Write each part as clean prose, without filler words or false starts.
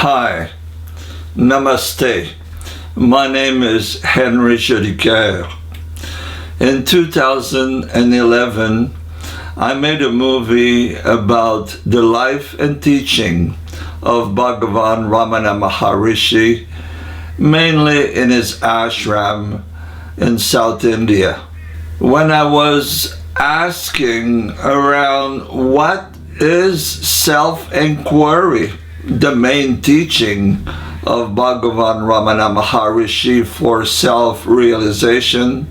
Hi, Namaste. My name is Henry Jolicoeur. In 2011, I made a movie about the life and teaching of Bhagavan Ramana Maharshi, mainly in his ashram in South India. When I was asking around what is self-inquiry, the main teaching of Bhagavan Ramana Maharshi for self-realization,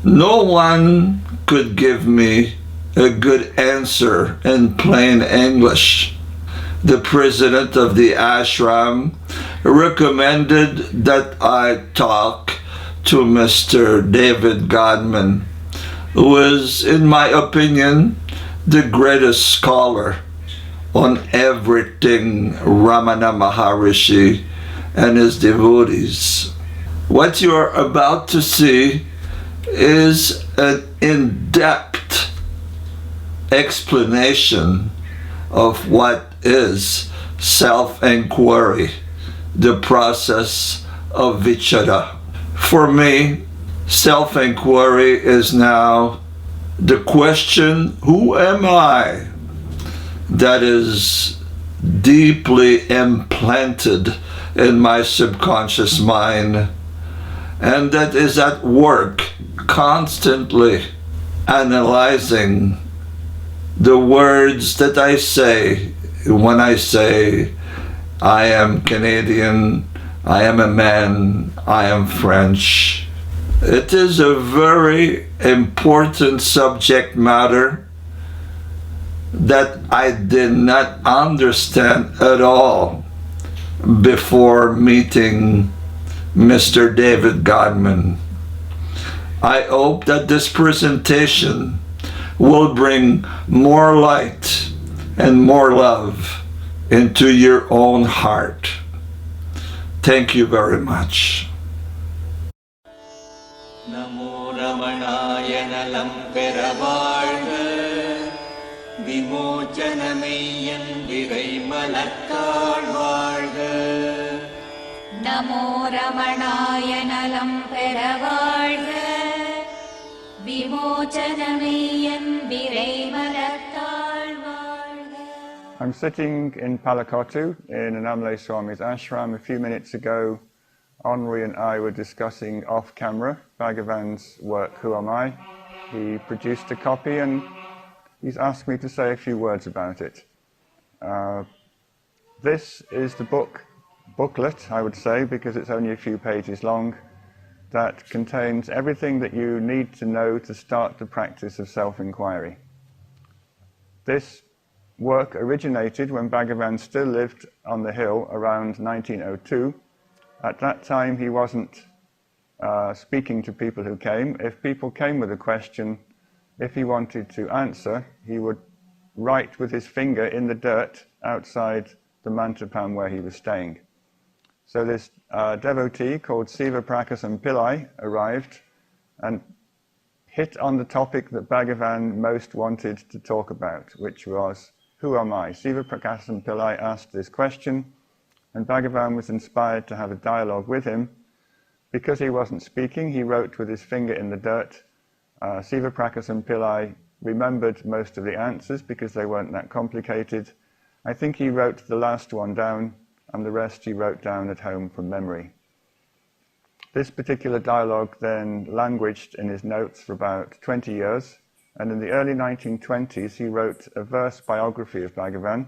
no one could give me a good answer in plain English. The president of the ashram recommended that I talk to Mr. David Godman, who is, in my opinion, the greatest scholar on everything Ramana Maharshi and his devotees. What you're about to see is an in-depth explanation of what is self-inquiry, the process of vichara. For me, self-inquiry is now the question, who am I? That is deeply implanted in my subconscious mind, and that is at work constantly analyzing the words that I say when I say I am Canadian, I am a man, I am French. It is a very important subject matter that I did not understand at all before meeting Mr. David Godman. I hope that this presentation will bring more light and more love into your own heart. Thank you very much. Namo Ramanaya Nalam Peravazha Vimochanameyan Viraimalattal Vazha. Namo Ramanaya Nalam Peravazha Vimochanameyan Viraimalattal Vazha. I'm sitting in Palakottu in Annamalai Swami's ashram. A few minutes ago, Henri and I were discussing off-camera Bhagavan's work, Who Am I? He produced a copy and he's asked me to say a few words about it. This is the booklet, I would say, because it's only a few pages long, that contains everything that you need to know to start the practice of self-inquiry. This work originated when Bhagavan still lived on the hill around 1902. At that time, he wasn't speaking to people who came. If people came with a question, if he wanted to answer, he would write with his finger in the dirt outside the mantapam where he was staying. So this devotee called Siva Prakasam Pillai arrived and hit on the topic that Bhagavan most wanted to talk about, which was, who am I? Siva Prakasam Pillai asked this question, and Bhagavan was inspired to have a dialogue with him. Because he wasn't speaking, he wrote with his finger in the dirt. Siva Prakasam Pillai remembered most of the answers because they weren't that complicated. I think he wrote the last one down, and the rest he wrote down at home from memory. This particular dialogue then languished in his notes for about 20 years, and in the early 1920s he wrote a verse biography of Bhagavan,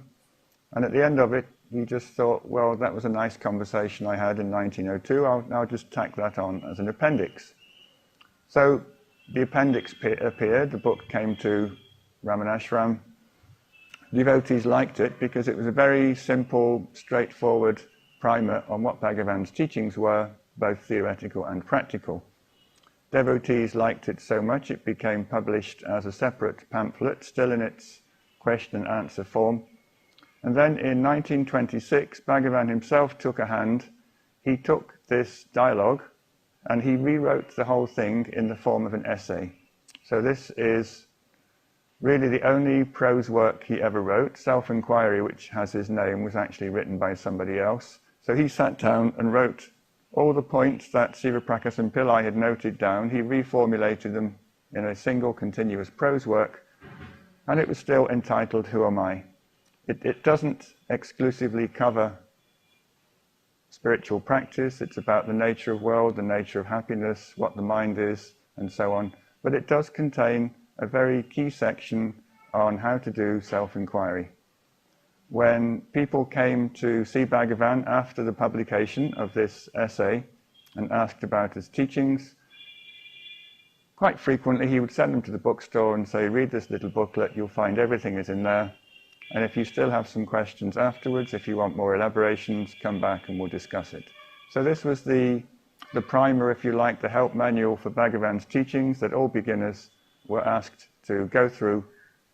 and at the end of it he just thought, well, that was a nice conversation I had in 1902, I'll just tack that on as an appendix. So the appendix appeared, the book came to Ramanashram. Devotees liked it because it was a very simple, straightforward primer on what Bhagavan's teachings were, both theoretical and practical. Devotees liked it so much it became published as a separate pamphlet, still in its question and answer form. And then in 1926, Bhagavan himself took a hand. He took this dialogue and he rewrote the whole thing in the form of an essay. So this is Really, the only prose work he ever wrote, Self-Inquiry, which has his name, was actually written by somebody else. So he sat down and wrote all the points that Sivaprakasa Pillai had noted down. He reformulated them in a single continuous prose work, and it was still entitled Who Am I? It doesn't exclusively cover spiritual practice. It's about the nature of world, the nature of happiness, what the mind is, and so on. But it does contain a very key section on how to do self-inquiry. When people came to see Bhagavan after the publication of this essay and asked about his teachings, quite frequently he would send them to the bookstore and say, read this little booklet, you'll find everything is in there. And if you still have some questions afterwards, if you want more elaborations, come back and we'll discuss it. So this was the primer, if you like, the help manual for Bhagavan's teachings that all beginners were asked to go through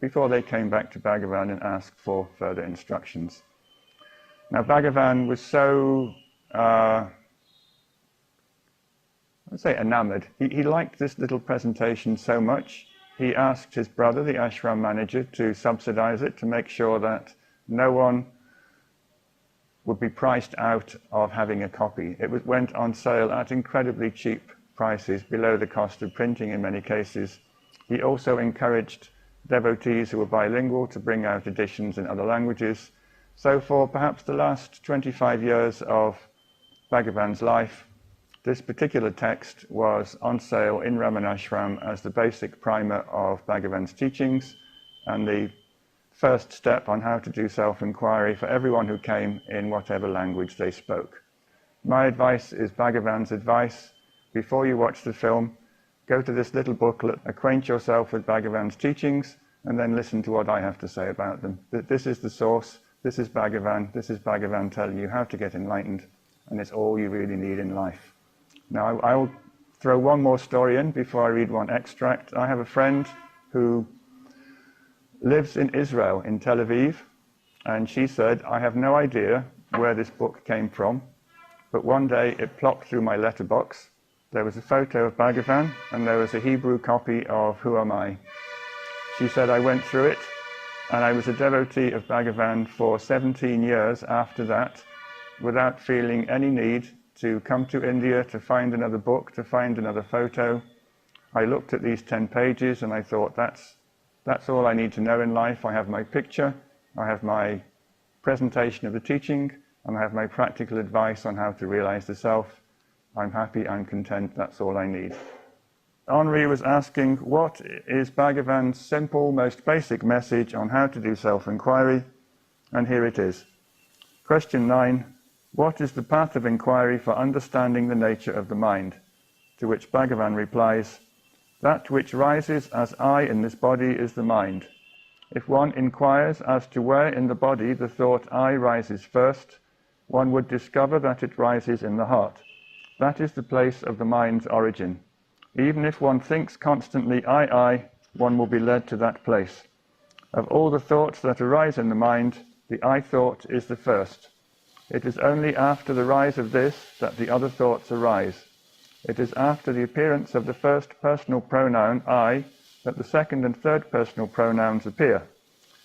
before they came back to Bhagavan and asked for further instructions. Now Bhagavan was so, I'd say enamored. He liked this little presentation so much, he asked his brother, the ashram manager, to subsidize it, to make sure that no one would be priced out of having a copy. It went on sale at incredibly cheap prices, below the cost of printing in many cases. He also encouraged devotees who were bilingual to bring out editions in other languages. So for perhaps the last 25 years of Bhagavan's life, this particular text was on sale in Ramanashram as the basic primer of Bhagavan's teachings and the first step on how to do self-inquiry for everyone who came in whatever language they spoke. My advice is Bhagavan's advice. Before you watch the film, go to this little booklet, acquaint yourself with Bhagavan's teachings, and then listen to what I have to say about them. This is the source, this is Bhagavan telling you how to get enlightened, and it's all you really need in life. Now, I'll throw one more story in before I read one extract. I have a friend who lives in Israel, in Tel Aviv, and she said, I have no idea where this book came from, but one day it plopped through my letterbox. There was a photo of Bhagavan, and there was a Hebrew copy of Who Am I? She said, I went through it, and I was a devotee of Bhagavan for 17 years after that, without feeling any need to come to India to find another book, to find another photo. I looked at these 10 pages and I thought, that's all I need to know in life. I have my picture, I have my presentation of the teaching, and I have my practical advice on how to realize the self. I'm happy, I'm content, that's all I need. Henri was asking, what is Bhagavan's simple, most basic message on how to do self-inquiry? And here it is. Question 9. What is the path of inquiry for understanding the nature of the mind? To which Bhagavan replies, that which rises as I in this body is the mind. If one inquires as to where in the body the thought I rises first, one would discover that it rises in the heart. That is the place of the mind's origin. Even if one thinks constantly I, one will be led to that place. Of all the thoughts that arise in the mind, the I thought is the first. It is only after the rise of this that the other thoughts arise. It is after the appearance of the first personal pronoun, I, that the second and third personal pronouns appear.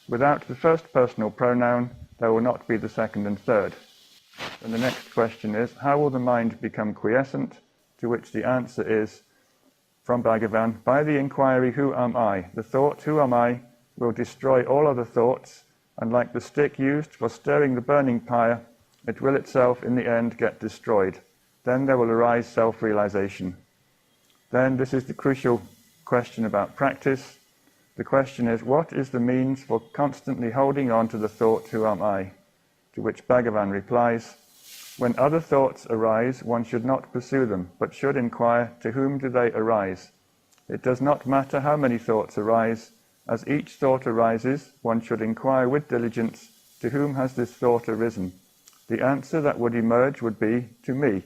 Without the first personal pronoun, there will not be the second and third. And the next question is, how will the mind become quiescent? To which the answer is, from Bhagavan, by the inquiry, who am I? The thought, who am I, will destroy all other thoughts, and like the stick used for stirring the burning pyre, it will itself in the end get destroyed. Then there will arise self-realization. Then this is the crucial question about practice. The question is, what is the means for constantly holding on to the thought, who am I? To which Bhagavan replies, when other thoughts arise, one should not pursue them, but should inquire, to whom do they arise? It does not matter how many thoughts arise. As each thought arises, one should inquire with diligence, to whom has this thought arisen? The answer that would emerge would be, to me.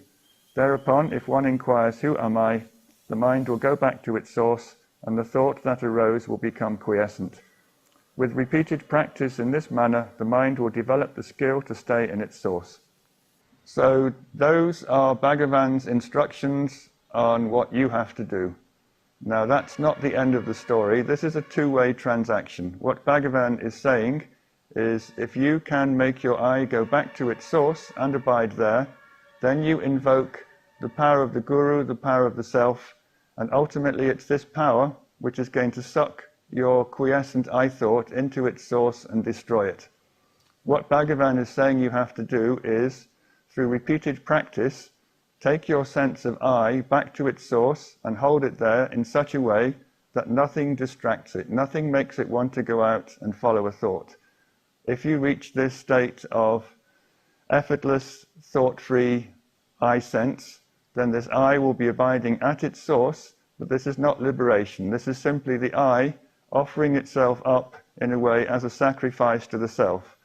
Thereupon, if one inquires, who am I? The mind will go back to its source, and the thought that arose will become quiescent. With repeated practice in this manner, the mind will develop the skill to stay in its source. So those are Bhagavan's instructions on what you have to do. Now that's not the end of the story. This is a two-way transaction. What Bhagavan is saying is if you can make your I go back to its source and abide there, then you invoke the power of the Guru, the power of the self, and ultimately it's this power which is going to suck your quiescent I thought into its source and destroy it. What Bhagavan is saying you have to do is, through repeated practice, take your sense of I back to its source and hold it there in such a way that nothing distracts it, nothing makes it want to go out and follow a thought. If you reach this state of effortless, thought-free I sense, then this I will be abiding at its source, but this is not liberation. This is simply the I offering itself up in a way as a sacrifice to the self.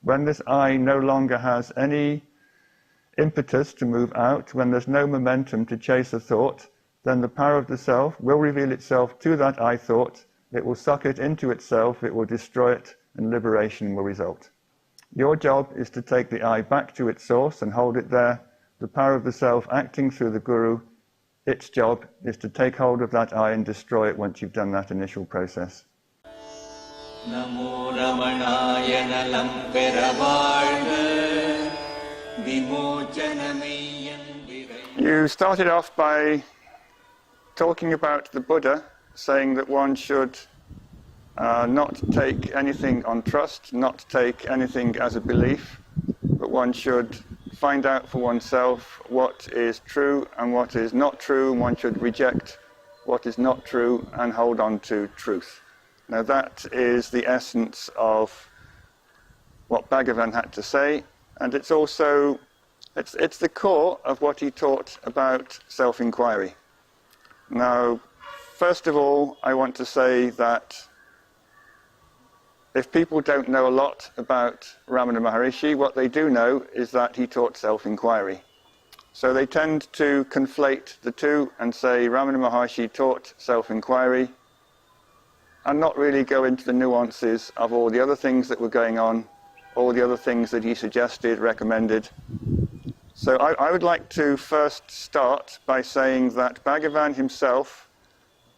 When this I no longer has any impetus to move out, when there's no momentum to chase a thought, then the power of the self will reveal itself to that I thought, it will suck it into itself, it will destroy it, and liberation will result. Your job is to take the I back to its source and hold it there. The power of the self acting through the Guru, its job is to take hold of that I and destroy it once you've done that initial process. Namo Ramanaya Nalam Peravarga Vimochanamiyan Virai. You started off by talking about the Buddha, saying that one should not take anything on trust, not take anything as a belief, but one should find out for oneself what is true and what is not true, and one should reject what is not true and hold on to truth. Now that is the essence of what Bhagavan had to say, and it's also, it's the core of what he taught about self-inquiry. Now, first of all, I want to say that if people don't know a lot about Ramana Maharshi, what they do know is that he taught self-inquiry. So they tend to conflate the two and say Ramana Maharshi taught self-inquiry and not really go into the nuances of all the other things that were going on, all the other things that he suggested, recommended. So I would like to first start by saying that Bhagavan himself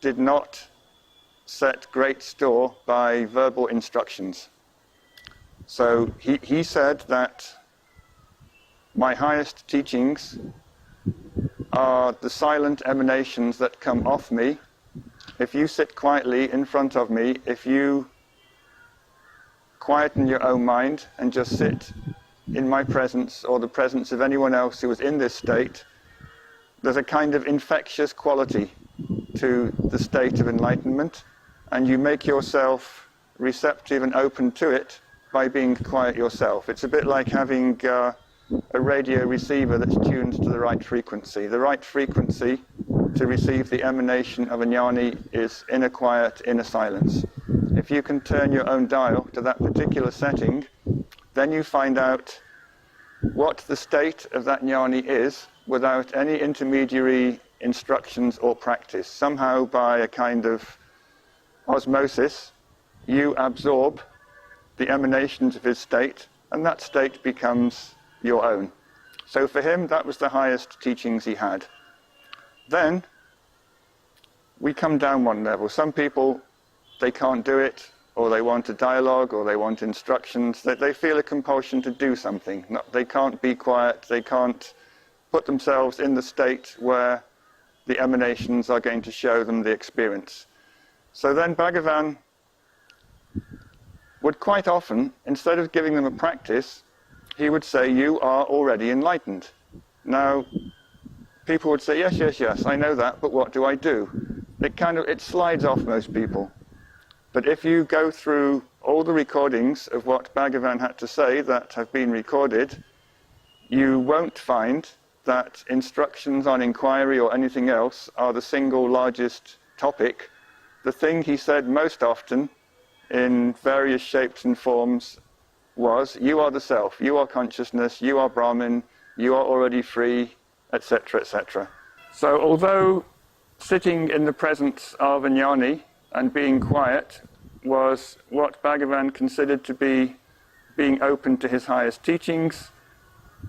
did not set great store by verbal instructions. So he said that my highest teachings are the silent emanations that come off me. If you sit quietly in front of me, if you quieten your own mind and just sit in my presence or the presence of anyone else who is in this state, there's a kind of infectious quality to the state of enlightenment, and you make yourself receptive and open to it by being quiet yourself. It's a bit like having a radio receiver that's tuned to the right frequency. The right frequency to receive the emanation of a jnani is inner quiet, inner silence. If you can turn your own dial to that particular setting, then you find out what the state of that jnani is without any intermediary instructions or practice. Somehow by a kind of osmosis, you absorb the emanations of his state, and that state becomes your own. So for him, that was the highest teachings he had. Then we come down one level. Some people, they can't do it, or they want a dialogue, or they want instructions. They feel a compulsion to do something. They can't be quiet, they can't put themselves in the state where the emanations are going to show them the experience. So then Bhagavan would quite often, instead of giving them a practice, he would say, you are already enlightened. Now, people would say, yes, I know that, but what do I do? It slides off most people. But if you go through all the recordings of what Bhagavan had to say that have been recorded, you won't find that instructions on inquiry or anything else are the single largest topic. The thing he said most often, in various shapes and forms, was, you are the self, you are consciousness, you are Brahman, you are already free, etc., etc. So although sitting in the presence of a jnani and being quiet was what Bhagavan considered to be being open to his highest teachings,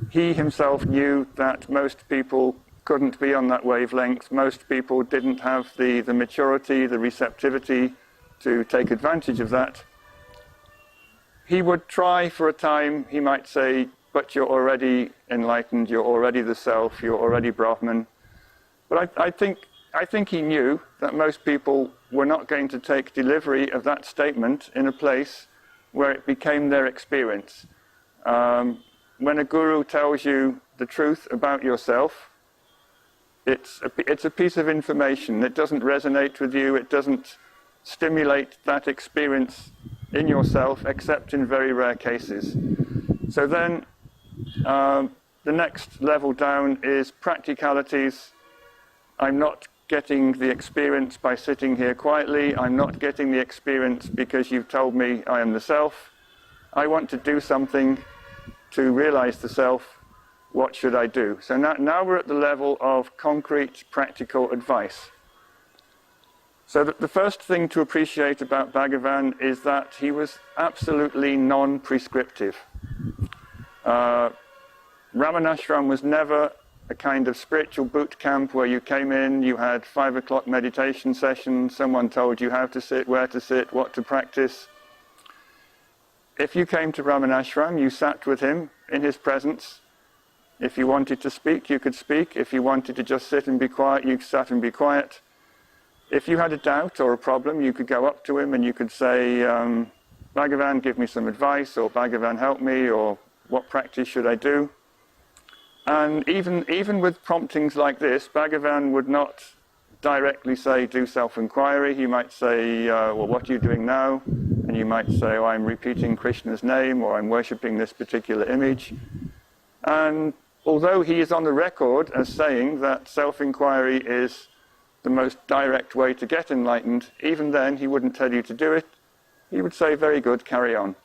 he himself knew that most people couldn't be on that wavelength. Most people didn't have the maturity, the receptivity to take advantage of that. He would try for a time. He might say, but you're already enlightened, you're already the self, you're already Brahman. But I think he knew that most people were not going to take delivery of that statement in a place where it became their experience. When a guru tells you the truth about yourself, it's a piece of information. It doesn't resonate with you, it doesn't stimulate that experience in yourself, except in very rare cases. So then, the next level down is practicalities. I'm not getting the experience by sitting here quietly. I'm not getting the experience because you've told me I am the self. I want to do something to realize the self. What should I do? So now we're at the level of concrete, practical advice. So the first thing to appreciate about Bhagavan is that he was absolutely non-prescriptive. Ramanashram was never a kind of spiritual boot camp where you came in, you had 5 o'clock meditation session, someone told you how to sit, where to sit, what to practice. If you came to Ramanashram, you sat with him in his presence. If you wanted to speak, you could speak. If you wanted to just sit and be quiet, you sat and be quiet. If you had a doubt or a problem, you could go up to him and you could say, Bhagavan, give me some advice, or Bhagavan, help me, or what practice should I do? And even with promptings like this, Bhagavan would not directly say, do self-inquiry. He might say, well, what are you doing now? And you might say, oh, I'm repeating Krishna's name, or I'm worshipping this particular image. And although he is on the record as saying that self-inquiry is the most direct way to get enlightened, even then he wouldn't tell you to do it. He would say, very good, carry on.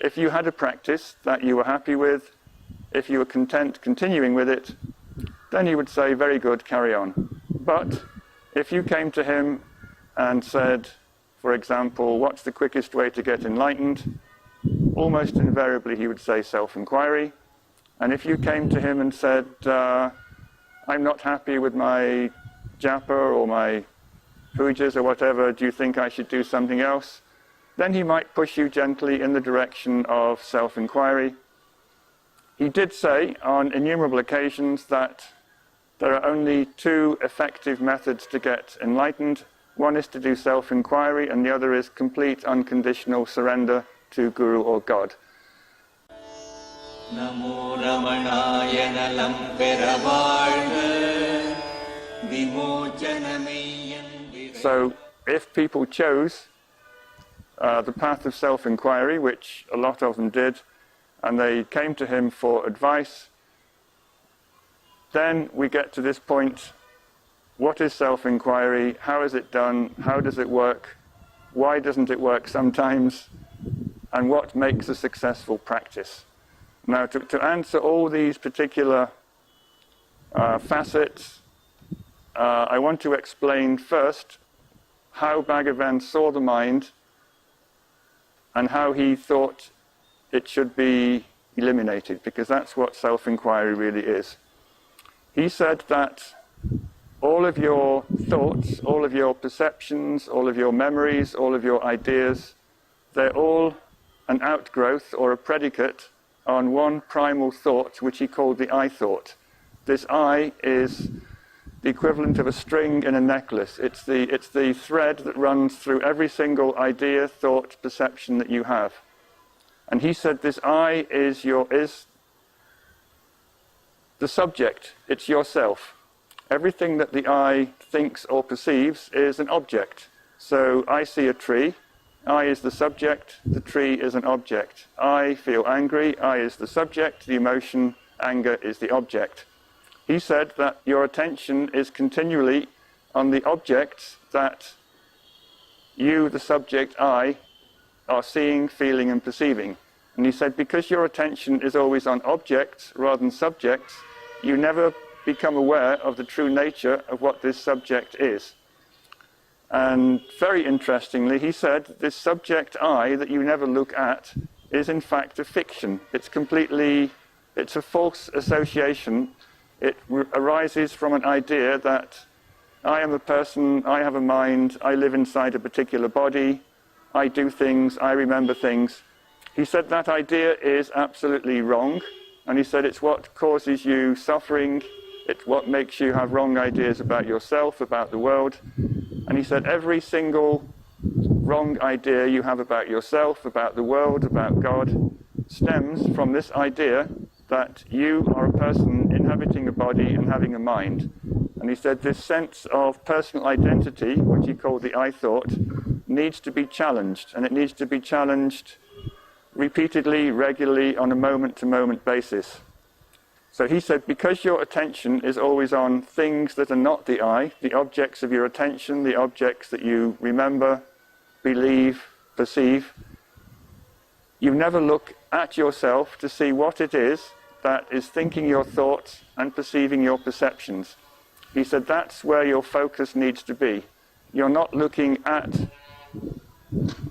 If you had a practice that you were happy with, if you were content continuing with it, then he would say, very good, carry on. But if you came to him and said, for example, what's the quickest way to get enlightened? Almost invariably he would say self-inquiry. And if you came to him and said, I'm not happy with my japa or my pujas or whatever, do you think I should do something else? Then he might push you gently in the direction of self-inquiry. He did say on innumerable occasions that there are only 2 effective methods to get enlightened. One is to do self-inquiry, and the other is complete unconditional surrender to Guru or God. Namo Ramanaya Nalam Peravarga Vimochanamiyan. So if people chose the path of self-inquiry, which a lot of them did, and they came to him for advice, then we get to this point: what is self-inquiry? How is it done? How does it work? Why doesn't it work sometimes? And what makes a successful practice? Now, to answer all these particular facets, I want to explain first how Bhagavan saw the mind and how he thought it should be eliminated, because that's what self-inquiry really is. He said that all of your thoughts, all of your perceptions, all of your memories, all of your ideas, they're all an outgrowth or a predicate on one primal thought, which he called the I thought. This I is the equivalent of a string in a necklace. It's the thread that runs through every single idea, thought, perception that you have. And he said this I is the subject. It's yourself. Everything that the I thinks or perceives is an object. So I see a tree. I is the subject. The tree is an object. I feel angry. I is the subject. The emotion, anger, is the object. He said that your attention is continually on the objects that you, the subject, I, are seeing, feeling, and perceiving. And he said because your attention is always on objects rather than subjects, you never become aware of the true nature of what this subject is. And very interestingly, he said this subject I that you never look at is in fact a fiction. It's a false association It arises from an idea that I am a person, I have a mind, I live inside a particular body, I do things, I remember things. He said that idea is absolutely wrong, and he said it's what causes you suffering, it's what makes you have wrong ideas about yourself, about the world. And he said every single wrong idea you have about yourself, about the world, about God, stems from this idea that you are a person inhabiting a body and having a mind. And he said this sense of personal identity, which he called the I thought, needs to be challenged, and it needs to be challenged repeatedly, regularly, on a moment-to-moment basis. So he said, because your attention is always on things that are not the I, the objects of your attention, the objects that you remember, believe, perceive, you never look at yourself to see what it is that is thinking your thoughts and perceiving your perceptions. He said that's where your focus needs to be. You're not looking at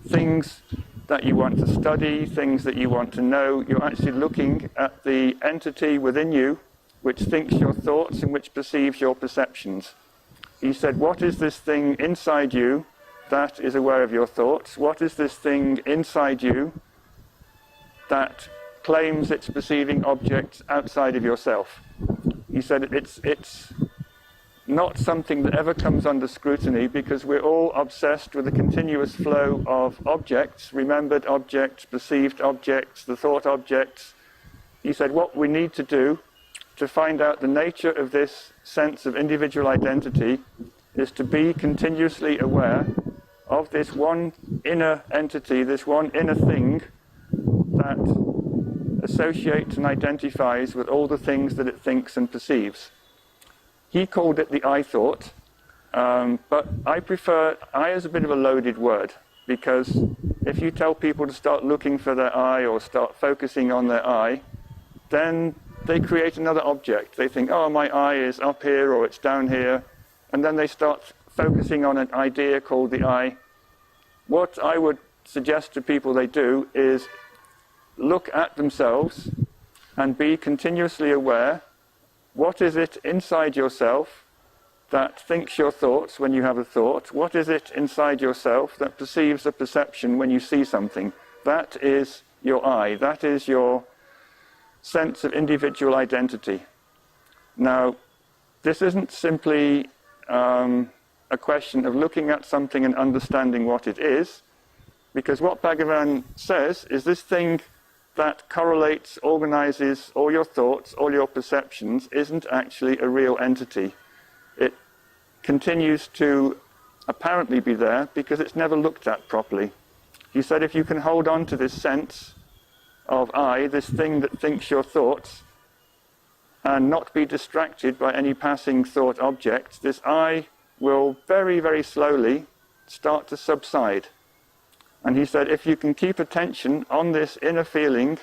things that you want to study, things that you want to know. You're actually looking at the entity within you which thinks your thoughts and which perceives your perceptions. He said, what is this thing inside you that is aware of your thoughts? What is this thing inside you that claims it's perceiving objects outside of yourself? He said it's not something that ever comes under scrutiny, because we're all obsessed with a continuous flow of objects, remembered objects, perceived objects, the thought objects. He said what we need to do to find out the nature of this sense of individual identity is to be continuously aware of this one inner entity, this one inner thing that associates and identifies with all the things that it thinks and perceives. He called it the I thought, but I prefer, I is a bit of a loaded word, because if you tell people to start looking for their I or start focusing on their I, then they create another object. They think, oh, my I is up here or it's down here, and then they start focusing on an idea called the I. What I would suggest to people they do is look at themselves and be continuously aware. What is it inside yourself that thinks your thoughts when you have a thought? What is it inside yourself that perceives a perception when you see something? That is your I. That is your sense of individual identity. Now, this isn't simply a question of looking at something and understanding what it is, because what Bhagavan says is this thing that correlates, organizes all your thoughts, all your perceptions, isn't actually a real entity. It continues to apparently be there because it's never looked at properly. He said if you can hold on to this sense of I, this thing that thinks your thoughts, and not be distracted by any passing thought objects, this I will very, very slowly start to subside. And he said, if you can keep attention on this inner feeling,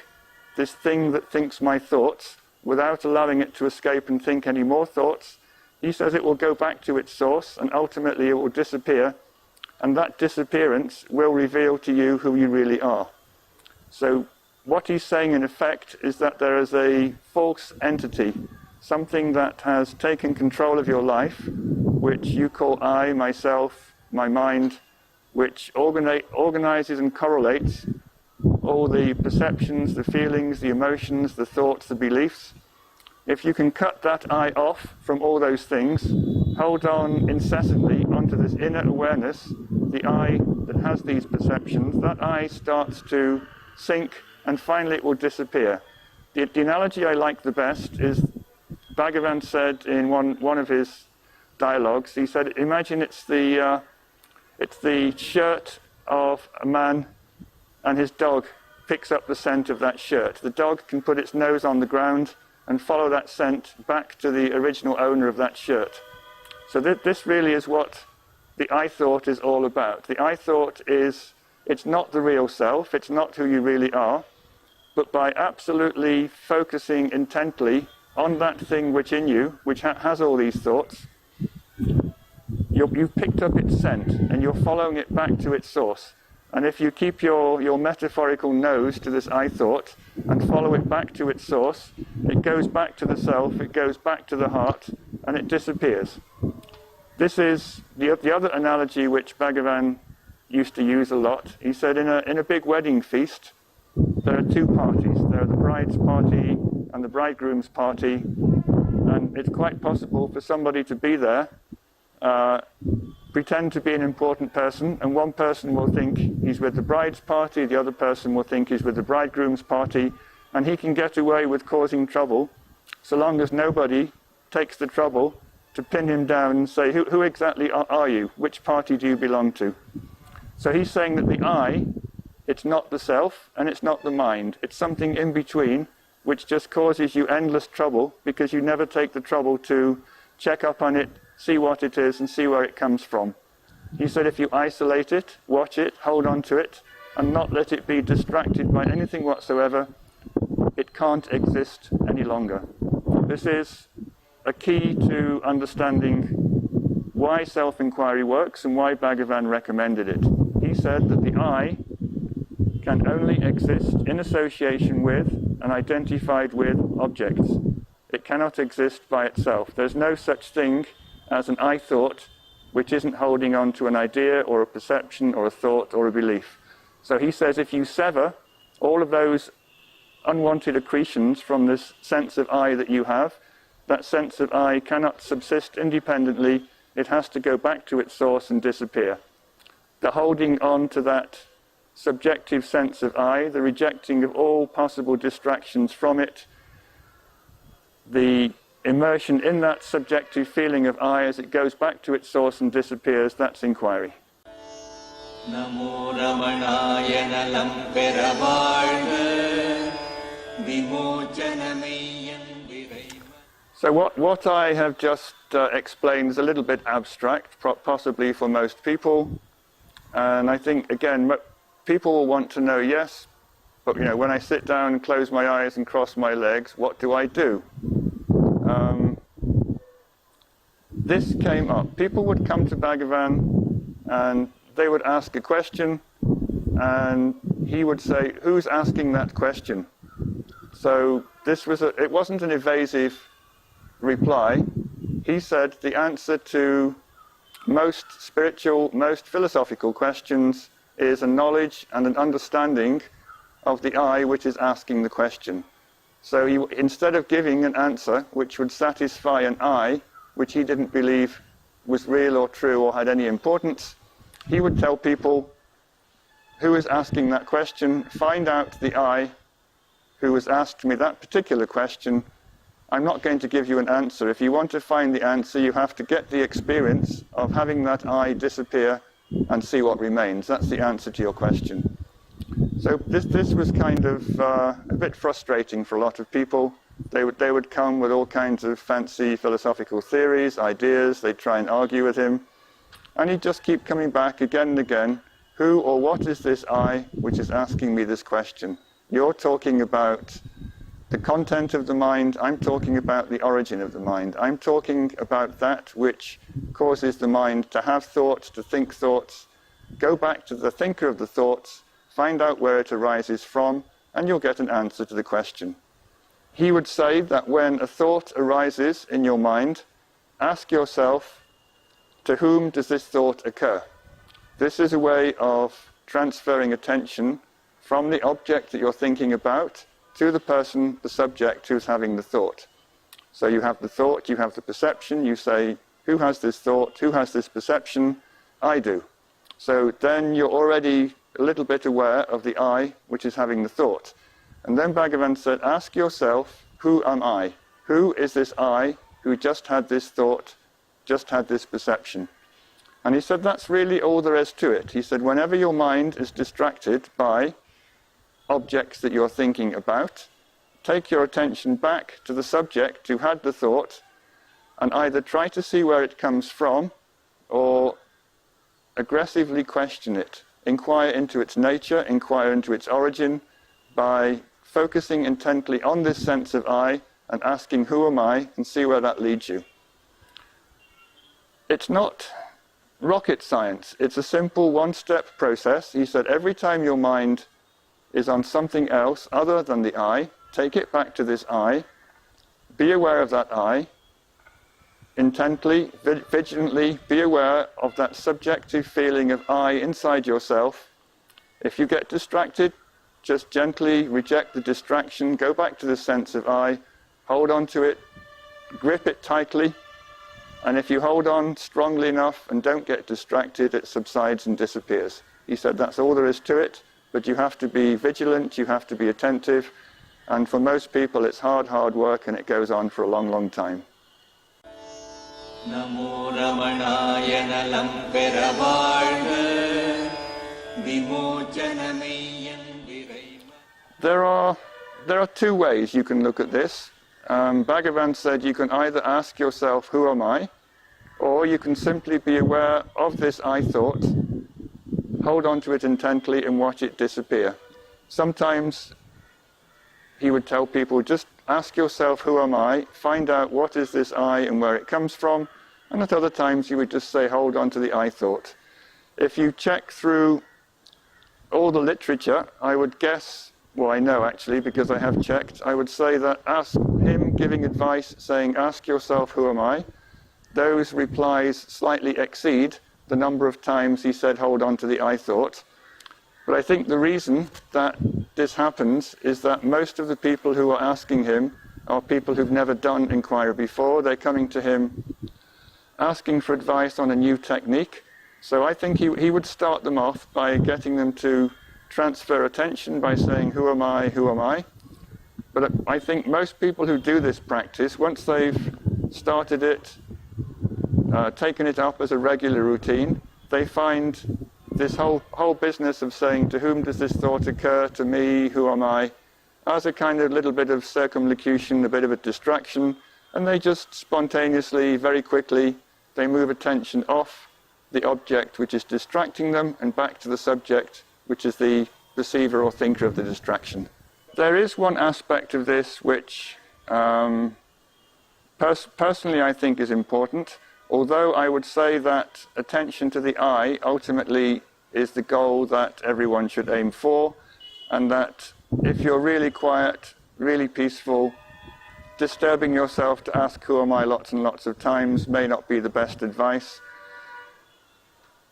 this thing that thinks my thoughts, without allowing it to escape and think any more thoughts, he says it will go back to its source, and ultimately it will disappear, and that disappearance will reveal to you who you really are. So what he's saying in effect is that there is a false entity, something that has taken control of your life, which you call I, myself, my mind, which organizes and correlates all the perceptions, the feelings, the emotions, the thoughts, the beliefs. If you can cut that I off from all those things, hold on incessantly onto this inner awareness, the I that has these perceptions, that I starts to sink and finally it will disappear. The analogy I like the best is, Bhagavan said in one of his dialogues, he said, imagine it's the shirt of a man and his dog picks up the scent of that shirt. The dog can put its nose on the ground and follow that scent back to the original owner of that shirt. So this really is what the I thought is all about. The I thought is, it's not the real self, it's not who you really are, but by absolutely focusing intently on that thing which in you, which has all these thoughts, you've picked up its scent and you're following it back to its source. And if you keep your metaphorical nose to this I thought and follow it back to its source, it goes back to the self, it goes back to the heart, and it disappears. This is the other analogy which Bhagavan used to use a lot. He said in a big wedding feast, there are two parties. There are the bride's party and the bridegroom's party, and it's quite possible for somebody to be there, pretend to be an important person, and one person will think he's with the bride's party, the other person will think he's with the bridegroom's party, and he can get away with causing trouble so long as nobody takes the trouble to pin him down and say, who exactly are you? Which party do you belong to? So he's saying that the I, it's not the self and it's not the mind. It's something in between which just causes you endless trouble because you never take the trouble to check up on it, see what it is and see where it comes from. He said if you isolate it, watch it, hold on to it and not let it be distracted by anything whatsoever, it can't exist any longer. This is a key to understanding why self-inquiry works and why Bhagavan recommended it. He said that the I can only exist in association with and identified with objects. It cannot exist by itself. There's no such thing as an I thought which isn't holding on to an idea or a perception or a thought or a belief. So he says if you sever all of those unwanted accretions from this sense of I that you have, that sense of I cannot subsist independently. It has to go back to its source and disappear. The holding on to that subjective sense of I, the rejecting of all possible distractions from it, the immersion in that subjective feeling of I as it goes back to its source and disappears, that's inquiry. Namo Ramanaya Nalam Peravalga Vimochanameyam Viraiva. So what I have just explained is a little bit abstract, possibly for most people. And I think, again, people will want to know, yes, but when I sit down and close my eyes and cross my legs, what do I do? This came up. People would come to Bhagavan and they would ask a question and he would say, who's asking that question? So it wasn't an evasive reply. He said the answer to most spiritual, most philosophical questions is a knowledge and an understanding of the I which is asking the question. So instead of giving an answer which would satisfy an I which he didn't believe was real or true or had any importance, he would tell people who is asking that question, find out the I who has asked me that particular question. I'm not going to give you an answer. If you want to find the answer, you have to get the experience of having that I disappear and see what remains. That's the answer to your question. So this was kind of a bit frustrating for a lot of people. They would come with all kinds of fancy philosophical theories, ideas. They'd try and argue with him. And he'd just keep coming back again and again. Who or what is this I which is asking me this question? You're talking about the content of the mind. I'm talking about the origin of the mind. I'm talking about that which causes the mind to have thoughts, to think thoughts. Go back to the thinker of the thoughts, find out where it arises from, and you'll get an answer to the question. He would say that when a thought arises in your mind, ask yourself, to whom does this thought occur? This is a way of transferring attention from the object that you're thinking about to the person, the subject who's having the thought. So you have the thought, you have the perception, you say, who has this thought, who has this perception? I do. So then you're already a little bit aware of the I which is having the thought. And then Bhagavan said, ask yourself, who am I? Who is this I who just had this thought, just had this perception? And he said, that's really all there is to it. He said, whenever your mind is distracted by objects that you're thinking about, take your attention back to the subject who had the thought and either try to see where it comes from or aggressively question it. Inquire into its nature, inquire into its origin by focusing intently on this sense of I and asking, who am I, and see where that leads you. It's not rocket science. It's a simple one-step process. He said every time your mind is on something else other than the I, take it back to this I, be aware of that I, intently, vigilantly, be aware of that subjective feeling of I inside yourself. If you get distracted, just gently reject the distraction, go back to the sense of I, hold on to it, grip it tightly, and if you hold on strongly enough and don't get distracted, it subsides and disappears. He said that's all there is to it, but you have to be vigilant, you have to be attentive, and for most people it's hard work and it goes on for a long time. Namo Ramanaya Nalam Peravalga Vimochanameyyan Viraima. There are two ways you can look at this. Bhagavan said you can either ask yourself, who am I? Or you can simply be aware of this I thought, hold on to it intently and watch it disappear. Sometimes he would tell people, just ask yourself, who am I? Find out what is this I and where it comes from. And at other times he would just say, hold on to the I thought. If you check through all the literature, I would guess, well, I know actually because I have checked, I would say that ask him giving advice saying, ask yourself, who am I? Those replies slightly exceed the number of times he said, hold on to the I thought. But I think the reason that this happens is that most of the people who are asking him are people who've never done inquiry before. They're coming to him asking for advice on a new technique. So I think he would start them off by getting them to transfer attention by saying, who am I, who am I? But I think most people who do this practice, once they've started it, taken it up as a regular routine, they find this whole business of saying, to whom does this thought occur, to me, who am I, as a kind of little bit of circumlocution, a bit of a distraction, and they just spontaneously, very quickly, they move attention off the object which is distracting them and back to the subject which is the perceiver or thinker of the distraction. There is one aspect of this which personally I think is important, although I would say that attention to the I ultimately is the goal that everyone should aim for, and that if you're really quiet, really peaceful, disturbing yourself to ask who am I lots and lots of times may not be the best advice.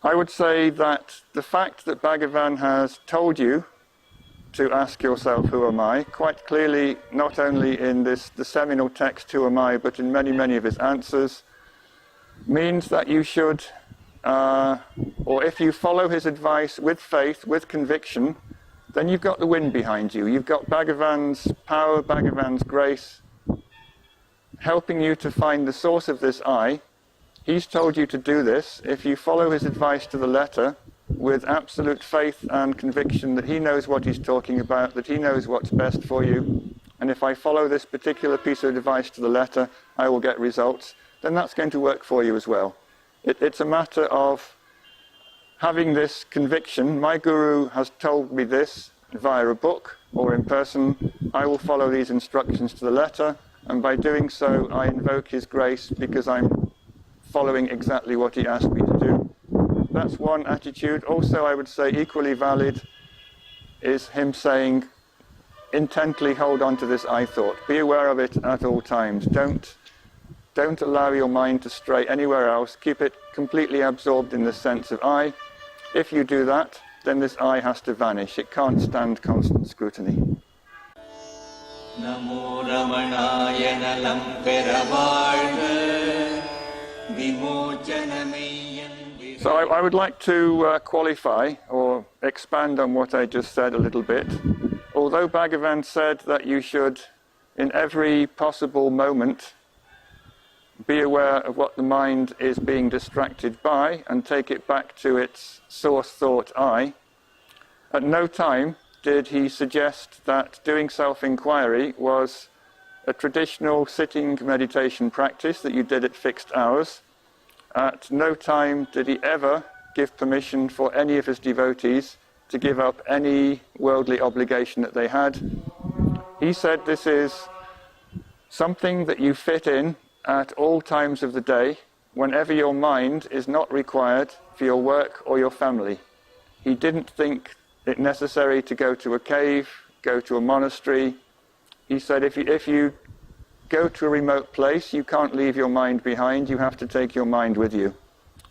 I would say that the fact that Bhagavan has told you to ask yourself who am I, quite clearly not only in the seminal text who am I, but in many of his answers, means that you should, or if you follow his advice with faith, with conviction, then you've got the wind behind you. You've got Bhagavan's power, Bhagavan's grace, helping you to find the source of this I. He's told you to do this. If you follow his advice to the letter, with absolute faith and conviction that he knows what he's talking about, that he knows what's best for you, and if I follow this particular piece of advice to the letter, I will get results, then that's going to work for you as well. It's a matter of having this conviction. My guru has told me this via a book or in person. I will follow these instructions to the letter, and by doing so I invoke his grace because I'm following exactly what he asked me to do. That's one attitude. Also, I would say equally valid is him saying, intently hold on to this I thought. Be aware of it at all times. Don't allow your mind to stray anywhere else. Keep it completely absorbed in the sense of I. If you do that, then this I has to vanish. It can't stand constant scrutiny. Namo Ramanaya Nalam Peravalga Vimochanameyyan. So I would like to qualify or expand on what I just said a little bit. Although Bhagavan said that you should, in every possible moment, be aware of what the mind is being distracted by and take it back to its source thought I, at no time did he suggest that doing self-inquiry was a traditional sitting meditation practice that you did at fixed hours. At no time did he ever give permission for any of his devotees to give up any worldly obligation that they had. He said this is something that you fit in at all times of the day, whenever your mind is not required for your work or your family. He didn't think it necessary to go to a cave, go to a monastery. He said if you go to a remote place, you can't leave your mind behind, you have to take your mind with you.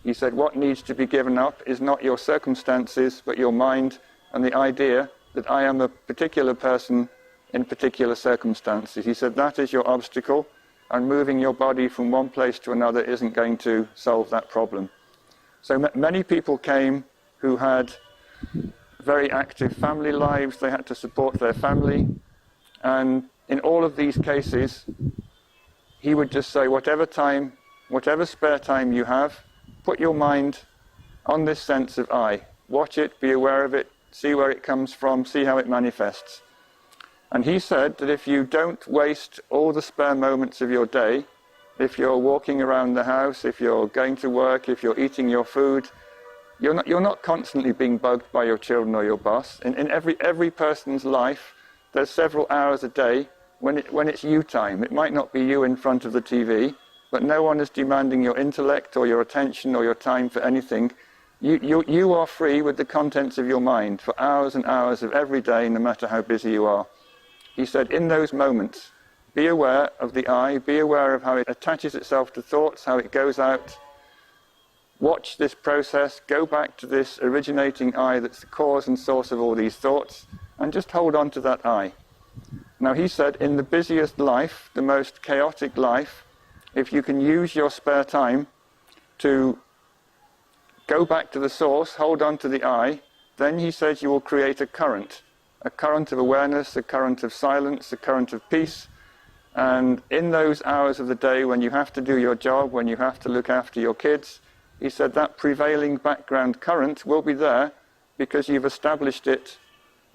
He said what needs to be given up is not your circumstances, but your mind and the idea that I am a particular person in particular circumstances. He said that is your obstacle, and moving your body from one place to another isn't going to solve that problem. So many people came who had very active family lives, they had to support their family, and in all of these cases, he would just say, whatever spare time you have, put your mind on this sense of I. Watch it, be aware of it, see where it comes from, see how it manifests. And he said that if you don't waste all the spare moments of your day, if you're walking around the house, if you're going to work, if you're eating your food, you're not constantly being bugged by your children or your boss. In every person's life, there's several hours a day when it's you time. It might not be you in front of the TV, but no one is demanding your intellect or your attention or your time for anything. You are free with the contents of your mind for hours and hours of every day, no matter how busy you are. He said, in those moments, be aware of the I, be aware of how it attaches itself to thoughts, how it goes out. Watch this process, go back to this originating I that's the cause and source of all these thoughts, and just hold on to that I. Now he said, in the busiest life, the most chaotic life, if you can use your spare time to go back to the source, hold on to the I, then he says you will create a current of awareness, a current of silence, a current of peace. And in those hours of the day when you have to do your job, when you have to look after your kids, he said that prevailing background current will be there because you've established it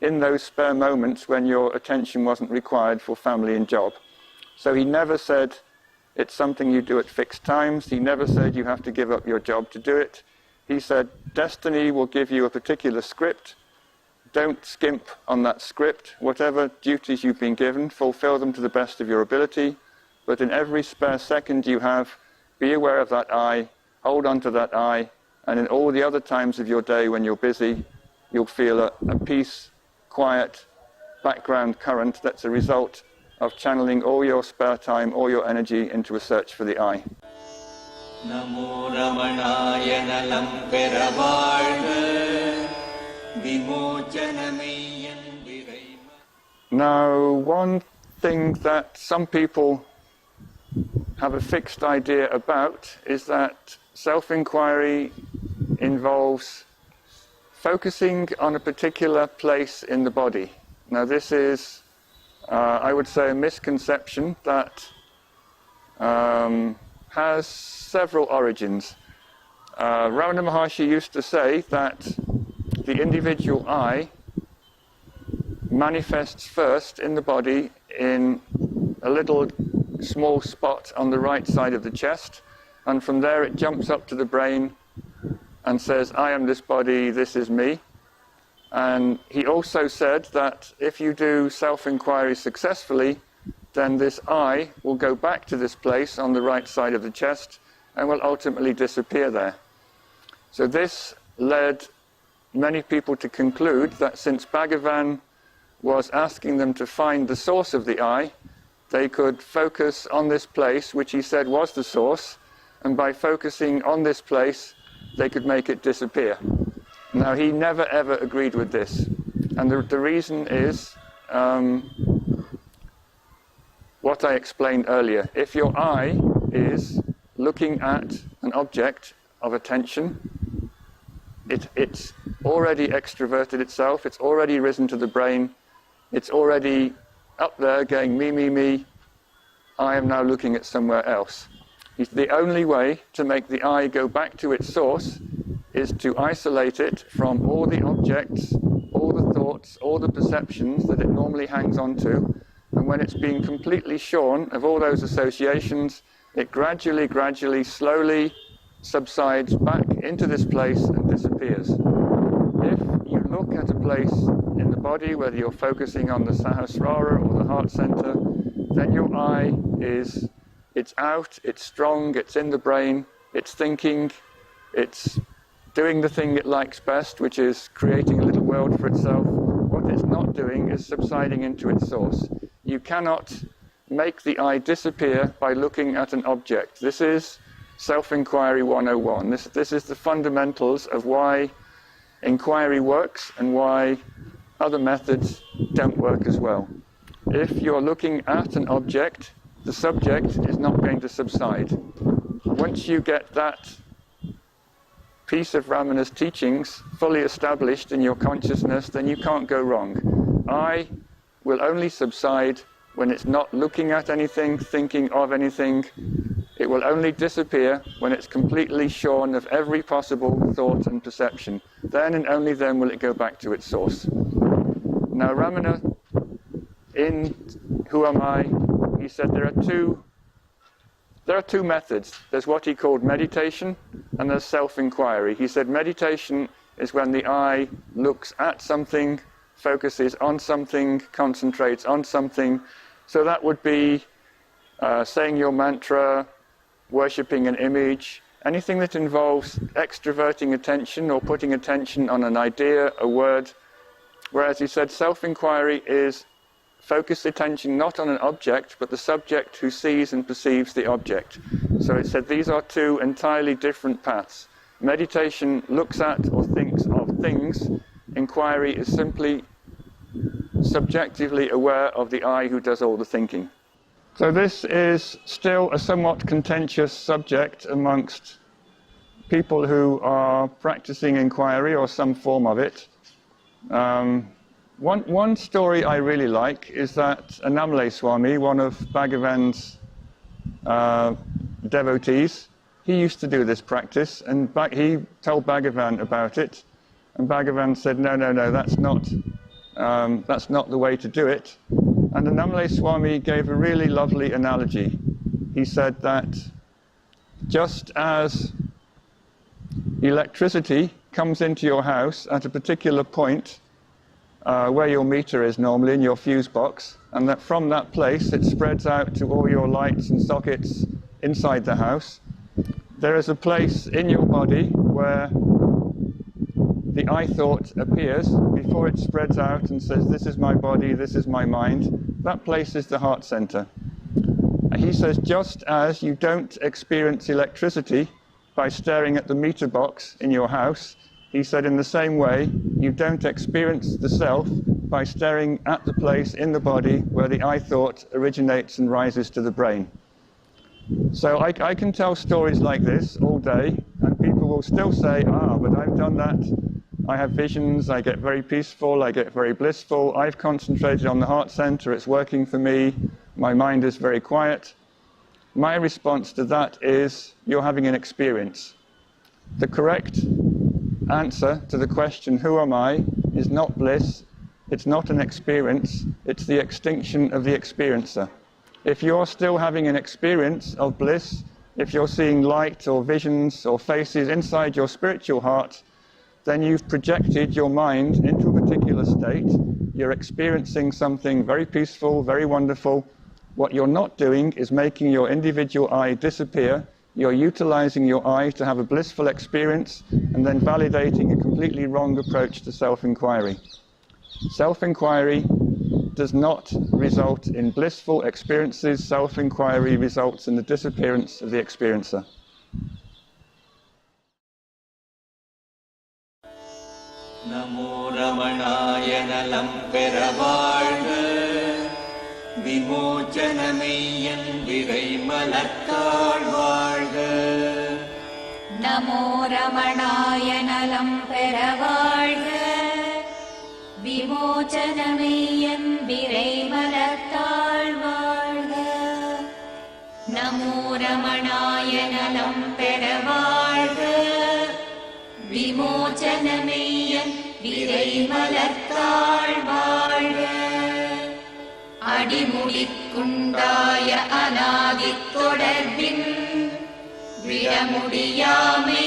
in those spare moments when your attention wasn't required for family and job. So he never said it's something you do at fixed times. He never said you have to give up your job to do it. He said destiny will give you a particular script. Don't skimp on that script. Whatever duties you've been given, fulfill them to the best of your ability. But in every spare second you have, be aware of that I, hold on to that I, and in all the other times of your day when you're busy, you'll feel a peace, quiet background current that's a result of channeling all your spare time, all your energy into a search for the I. Namo Ramanaya Nalam Peravarga Vimochanameyan Viraima. Now, one thing that some people have a fixed idea about is that self-inquiry involves focusing on a particular place in the body. Now, this is, I would say, a misconception that has several origins. Ramana Maharshi used to say that the individual I manifests first in the body in a little small spot on the right side of the chest, and from there it jumps up to the brain and says, I am this body, this is me. And he also said that if you do self-inquiry successfully, then this I will go back to this place on the right side of the chest and will ultimately disappear there. So this led many people to conclude that since Bhagavan was asking them to find the source of the I, they could focus on this place, which he said was the source, and by focusing on this place, they could make it disappear. Now, he never ever agreed with this. And the reason is what I explained earlier. If your I is looking at an object of attention, it's already extroverted itself, it's already risen to the brain, it's already up there going, me, me, me, I am now looking at somewhere else. The only way to make the I go back to its source is to isolate it from all the objects, all the thoughts, all the perceptions that it normally hangs on to, and when it's been completely shorn of all those associations, it gradually, slowly subsides back into this place and disappears. If you look at a place in the body, whether you're focusing on the Sahasrara or the heart center, then your I it's out, it's strong, it's in the brain, it's thinking, it's doing the thing it likes best, which is creating a little world for itself. What it's not doing is subsiding into its source. You cannot make the I disappear by looking at an object. This is Self-Inquiry 101. This is the fundamentals of why inquiry works and why other methods don't work as well. If you're looking at an object, the subject is not going to subside. Once you get that piece of Ramana's teachings fully established in your consciousness, then you can't go wrong. I will only subside when it's not looking at anything, thinking of anything. It will only disappear when it's completely shorn of every possible thought and perception. Then and only then will it go back to its source. Now Ramana, in Who Am I, he said there are two methods. There's what he called meditation and there's self-inquiry. He said meditation is when the I looks at something, focuses on something, concentrates on something. So that would be saying your mantra, worshipping an image, anything that involves extroverting attention or putting attention on an idea, a word. Whereas he said self-inquiry is focused attention not on an object, but the subject who sees and perceives the object. So it said these are two entirely different paths. Meditation looks at or thinks of things. Inquiry is simply subjectively aware of the I who does all the thinking. So this is still a somewhat contentious subject amongst people who are practicing inquiry or some form of it. One story I really like is that Annamalai Swami, one of Bhagavan's devotees, he used to do this practice, and he told Bhagavan about it, and Bhagavan said, no, that's not the way to do it. And Annamalai Swami gave a really lovely analogy. He said that just as electricity comes into your house at a particular point where your meter is normally in your fuse box, and that from that place it spreads out to all your lights and sockets inside the house, there is a place in your body where the I thought appears before it spreads out and says, this is my body, this is my mind. That place is the heart center. He says, just as you don't experience electricity by staring at the meter box in your house, he said in the same way, you don't experience the self by staring at the place in the body where the I thought originates and rises to the brain. So I can tell stories like this all day, and people will still say, but I've done that. I have visions, I get very peaceful, I get very blissful, I've concentrated on the heart center, it's working for me, my mind is very quiet. My response to that is, you're having an experience. The correct answer to the question, who am I, is not bliss, it's not an experience, it's the extinction of the experiencer. If you're still having an experience of bliss, if you're seeing light or visions or faces inside your spiritual heart, then you've projected your mind into a particular state. You're experiencing something very peaceful, very wonderful. What you're not doing is making your individual I disappear. You're utilizing your I to have a blissful experience and then validating a completely wrong approach to self-inquiry. Self-inquiry does not result in blissful experiences. Self-inquiry results in the disappearance of the experiencer. நமோ ரமணாய நலம் பெற வாழ்க விமோச்சனமெய்யன் விரைமலத்தாள் வாழ்க நமோ ரமணாய நலம் பெற வாழ்க விமோச்சனமெய்யன் விரைமலத்தாள் வாழ்க நமோ ரமணாய நலம் பெற வாழ்க விமோச்சனமெய்யன் விரைமலத்தாள் வாழ்க அடிமுடிக்குண்டாய அநாதித் தொடர்பின் விடமுடியாமை